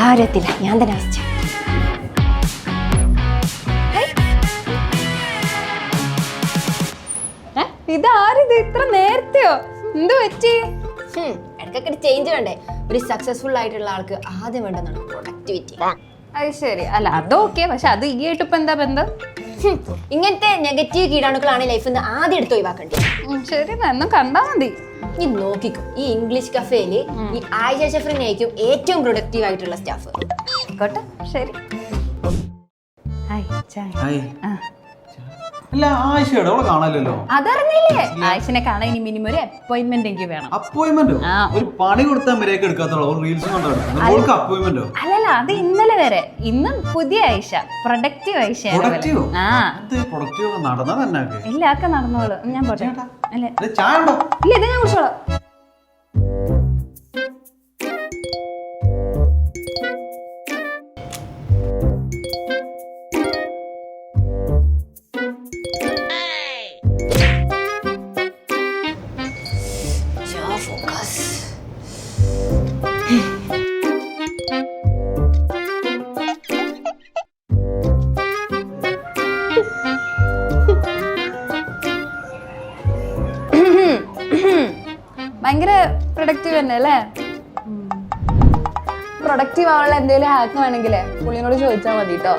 ആരത്തില്ല ഞാൻ തന്നെ ആവശ്യം. ഇതാരിത് ഇത്ര നേരത്തെയോ? എന്ത് പറ്റി? ഇടയ്ക്കൊക്കെ ചേഞ്ച് വേണ്ടേ? ഒരു സക്സസ്ഫുൾ ആയിട്ടുള്ള ആൾക്ക് ആദ്യം വേണ്ടതാണ് പ്രൊഡക്ടിവിറ്റി. അത് ശരി. അല്ല അതൊക്കെ, പക്ഷെ അത് ഈ ആയിട്ട് ഇപ്പൊ എന്താ ബന്ധം? ഇങ്ങനത്തെ നെഗറ്റീവ് കീടാണുക്കളാണ് ലൈഫിൽ നിന്ന് ആദ്യം എടുത്ത് ഒഴിവാക്കേണ്ടത്. ശരി, എന്നും കണ്ടാ മതി. നീ നോക്കിക്കോ, ഈ ഇംഗ്ലീഷ് കഫേയില് ഈ ആയിഷ ഷഫറിനായിരിക്കും ഏറ്റവും പ്രൊഡക്റ്റീവ് ആയിട്ടുള്ള സ്റ്റാഫ്. ആയിക്കോട്ടെ, ശരി. അല്ല ആയിഷയുടെ അവളെ കാണാനില്ലല്ലോ. അതറിഞ്ഞില്ലേ? ആയിഷനെ കാണാൻ ഇനി മിനിമം ഒരു അപ്പോയിന്റ്മെന്റ് എനിക്ക് വേണം. അപ്പോയിന്റ്മെന്റോ? ഒരു പണി കൊടുത്താൽ മര്യാദക്ക് എടുക്കാത്തോളൂ. റീൽസ് കണ്ടോ അപ്പോയിന്റ്മെന്റോ? അല്ലല്ല, അത് ഇന്നലെ വരെ. ഇന്നും പുതിയ ആയിഷ, പ്രൊഡക്റ്റീവ് ആയിഷ. പ്രൊഡക്റ്റീവ് നടന്നാ തന്നെ ഇല്ല, ഒക്കെ നടന്നോളൂ. ഞാൻ പോട്ടെ. അല്ലേ ചായ ഉണ്ടോ? ഇല്ല, ഇത് ഞാൻ കുടിച്ചോളാം. ഭയങ്കര പ്രൊഡക്റ്റീവ് തന്നെ അല്ലേ? പ്രൊഡക്റ്റീവ് ആവാനുള്ള എന്തെങ്കിലും ഹാക്ക് വേണമെങ്കിലേ പുള്ളിനോട് ചോദിച്ചാൽ മതി കേട്ടോ.